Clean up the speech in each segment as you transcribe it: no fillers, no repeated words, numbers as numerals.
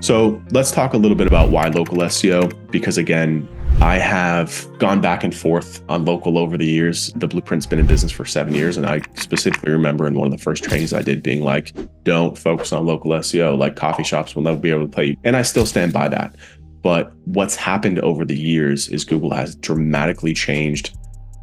So let's talk a little bit about why local SEO, because again, I have gone back and forth on local over the years. The Blueprint's been in business for 7 years. And I specifically remember in one of the first trainings I did being like, don't focus on local SEO, like coffee shops will never be able to pay you. And I still stand by that. But what's happened over the years is Google has dramatically changed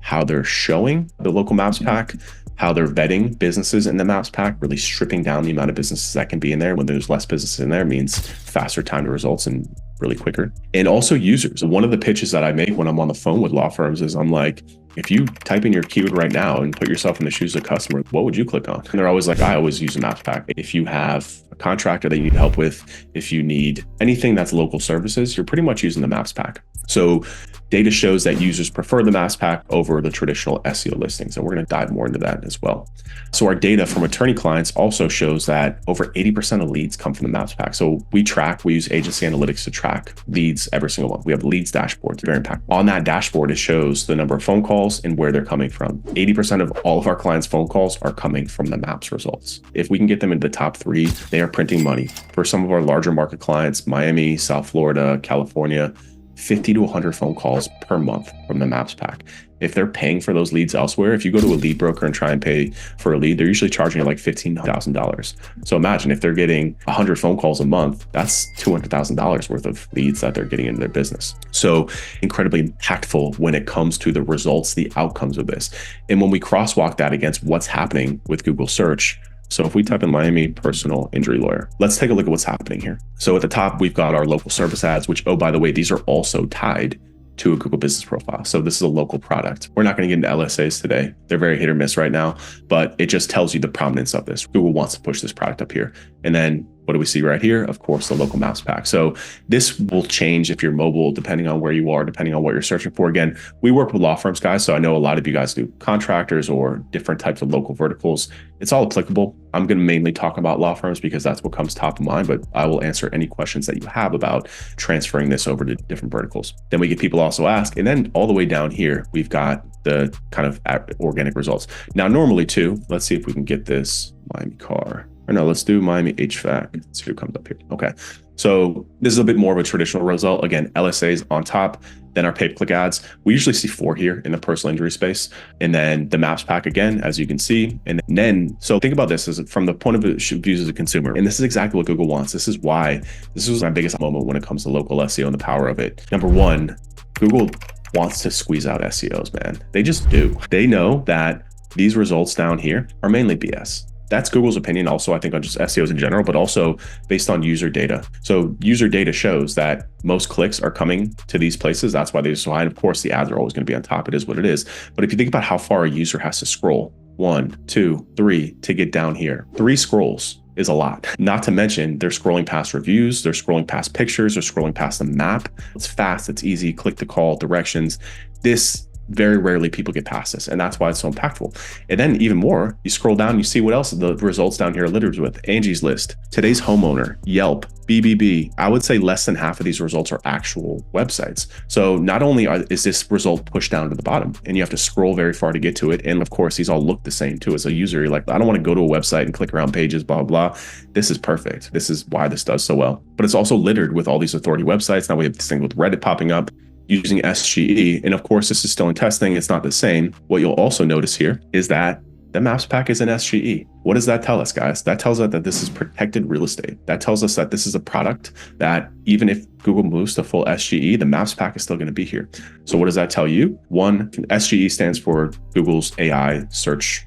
how they're showing the local maps pack, how they're vetting businesses in the maps pack, really stripping down the amount of businesses that can be in there. When there's less businesses in there, it means faster time to results and really quicker. And also users. One of the pitches that I make when I'm on the phone with law firms is I'm like, if you type in your keyword right now and put yourself in the shoes of a customer, what would you click on? And they're always like, I always use a maps pack. If you have a contractor that you need help with, if you need anything that's local services, you're pretty much using the maps pack. So data shows that users prefer the maps pack over the traditional SEO listings. And we're going to dive more into that as well. So our data from attorney clients also shows that over 80% of leads come from the maps pack. So we use agency analytics to track leads every single month. We have leads dashboard, very impactful. On that dashboard, it shows the number of phone calls and where they're coming from. 80% of all of our clients' phone calls are coming from the maps results. If we can get them into the top 3, they are printing money. For some of our larger market clients, Miami, South Florida, California, 50 to 100 phone calls per month from the maps pack. If they're paying for those leads elsewhere, if you go to a lead broker and try and pay for a lead, they're usually charging you like $15,000. So imagine if they're getting 100 phone calls a month, that's $200,000 worth of leads that they're getting into their business. So incredibly impactful when it comes to the results, the outcomes of this. And when we crosswalk that against what's happening with Google search, so if we type in Miami personal injury lawyer, let's take a look at what's happening here. So at the top, we've got our local service ads, which, oh, by the way, these are also tied to a Google business profile. So this is a local product. We're not going to get into LSAs today. They're very hit or miss right now, but it just tells you the prominence of this. Google wants to push this product up here. And then what do we see right here? Of course, the local maps pack. So this will change if you're mobile, depending on where you are, depending on what you're searching for. Again, we work with law firms, guys. So I know a lot of you guys do contractors or different types of local verticals. It's all applicable. I'm going to mainly talk about law firms because that's what comes top of mind, but I will answer any questions that you have about transferring this over to different verticals. Then we get people also ask, and then all the way down here, we've got the kind of organic results. Now, normally too, let's see if we can get this Miami car. Or no, let's do Miami HVAC. Let's see who comes up here. Okay. So this is a bit more of a traditional result. Again, LSAs on top, then our pay-per-click ads. We usually see 4 here in the personal injury space. And then the maps pack again, as you can see. And then, so think about this as from the point of view as a consumer. And this is exactly what Google wants. This is why, this was my biggest moment when it comes to local SEO and the power of it. Number one, Google wants to squeeze out SEOs, man. They just do. They know that these results down here are mainly BS. That's Google's opinion also, I think, on just SEOs in general, but also based on user data. So user data shows that most clicks are coming to these places. That's why they're so high. And of course, the ads are always going to be on top. It is what it is. But if you think about how far a user has to scroll, 1, 2, 3 to get down here, 3 scrolls is a lot. Not to mention they're scrolling past reviews, they're scrolling past pictures, they're scrolling past the map. It's fast, it's easy, click to call, directions. This very rarely people get past this, and that's why it's so impactful. And then even more, you scroll down, you see what else the results down here are littered with. Angie's List, Today's Homeowner, Yelp, BBB. I would say less than half of these results are actual websites. So not only is this result pushed down to the bottom, and you have to scroll very far to get to it, and of course these all look the same too. As a user, you're like, I don't want to go to a website and click around pages, blah, blah, blah. This is perfect. This is why this does so well. But it's also littered with all these authority websites. Now we have this thing with Reddit popping up, using SGE. And of course, this is still in testing. It's not the same. What you'll also notice here is that the maps pack is in SGE. What does that tell us, guys? That tells us that this is protected real estate. That tells us that this is a product that even if Google moves to full SGE, the maps pack is still going to be here. So what does that tell you? One, SGE stands for Google's AI search,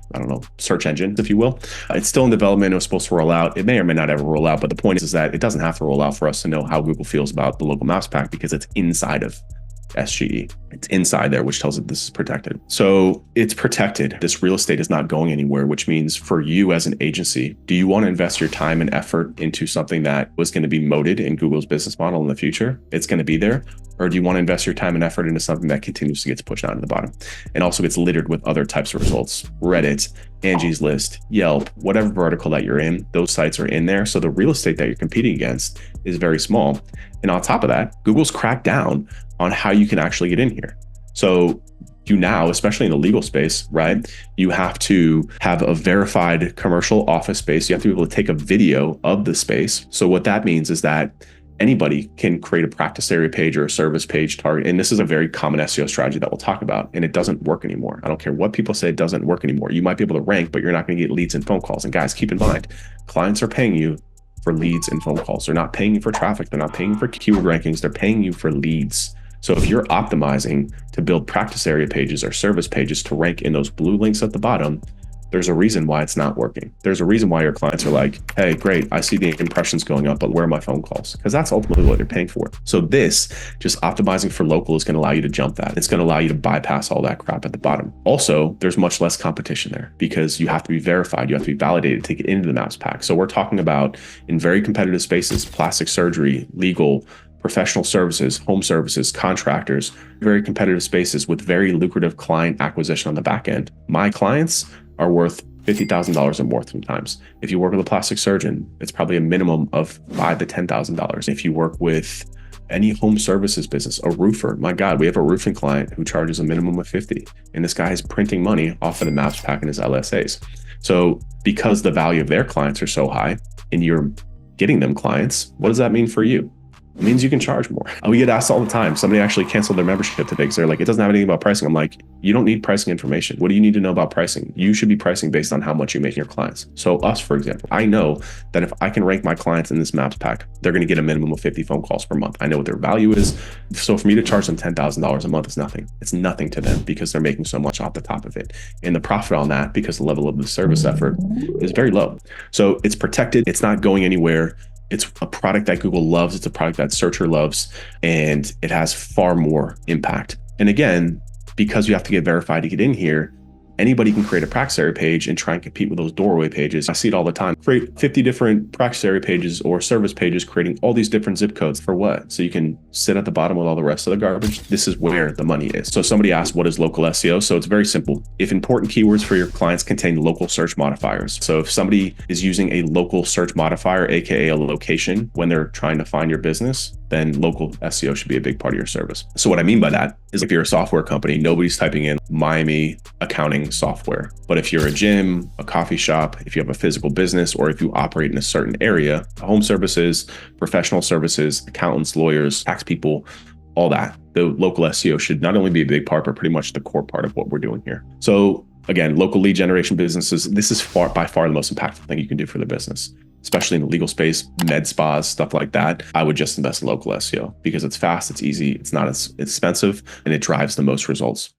search engine, if you will. It's still in development. It was supposed to roll out. It may or may not ever roll out. But the point is that it doesn't have to roll out for us to know how Google feels about the local maps pack because it's inside of SGE. It's inside there, which tells it this is protected. So it's protected. This real estate is not going anywhere, which means for you as an agency, do you want to invest your time and effort into something that was going to be moated in Google's business model in the future? It's going to be there. Or do you want to invest your time and effort into something that continuously gets pushed down to the bottom and also gets littered with other types of results? Reddit, Angie's List, Yelp, whatever vertical that you're in, those sites are in there. So the real estate that you're competing against is very small. And on top of that, Google's cracked down on how you can actually get in here. So you now, especially in the legal space, right? You have to have a verified commercial office space. You have to be able to take a video of the space. So what that means is that Anybody can create a practice area page or a service page target. And this is a very common SEO strategy that we'll talk about. And it doesn't work anymore. I don't care what people say, it doesn't work anymore. You might be able to rank, but you're not going to get leads and phone calls. And guys, keep in mind, clients are paying you for leads and phone calls. They're not paying you for traffic. They're not paying you for keyword rankings. They're paying you for leads. So if you're optimizing to build practice area pages or service pages to rank in those blue links at the bottom, there's a reason why it's not working. There's a reason why your clients are like, hey, great, I see the impressions going up, but where are my phone calls? Because that's ultimately what you're paying for. So this, just optimizing for local, is going to allow you to jump that. It's going to allow you to bypass all that crap at the bottom. Also, there's much less competition there because you have to be verified. You have to be validated to get into the Maps pack. So we're talking about in very competitive spaces, plastic surgery, legal, professional services, home services, contractors, very competitive spaces with very lucrative client acquisition on the back end. My clients are worth $50,000 or more sometimes. If you work with a plastic surgeon, it's probably a minimum of $5,000 to $10,000. If you work with any home services business, a roofer, my God, we have a roofing client who charges a minimum of 50, and this guy is printing money off of the Maps pack and his LSAs. So because the value of their clients are so high and you're getting them clients, what does that mean for you? It means you can charge more. We get asked all the time. Somebody actually canceled their membership today because they're like, it doesn't have anything about pricing. I'm like, you don't need pricing information. What do you need to know about pricing? You should be pricing based on how much you make your clients. So us, for example, I know that if I can rank my clients in this Maps pack, they're going to get a minimum of 50 phone calls per month. I know what their value is. So for me to charge them $10,000 a month is nothing. It's nothing to them because they're making so much off the top of it. And the profit on that, because the level of the service effort is very low. So it's protected. It's not going anywhere. It's a product that Google loves. It's a product that Searcher loves, and it has far more impact. And again, because you have to get verified to get in here, anybody can create a practice area page and try and compete with those doorway pages. I see it all the time. Create 50 different practice area pages or service pages, creating all these different zip codes for what? So you can sit at the bottom with all the rest of the garbage. This is where the money is. So somebody asked, what is local SEO? So it's very simple. If important keywords for your clients contain local search modifiers. So if somebody is using a local search modifier, AKA a location, when they're trying to find your business, then local SEO should be a big part of your service. So what I mean by that is if you're a software company, nobody's typing in Miami accounting software. But if you're a gym, a coffee shop, if you have a physical business, or if you operate in a certain area, home services, professional services, accountants, lawyers, tax people, all that, the local SEO should not only be a big part, but pretty much the core part of what we're doing here. So again, local lead generation businesses, this is by far the most impactful thing you can do for the business. Especially in the legal space, med spas, stuff like that, I would just invest in local SEO because it's fast, it's easy, it's not as expensive, and it drives the most results.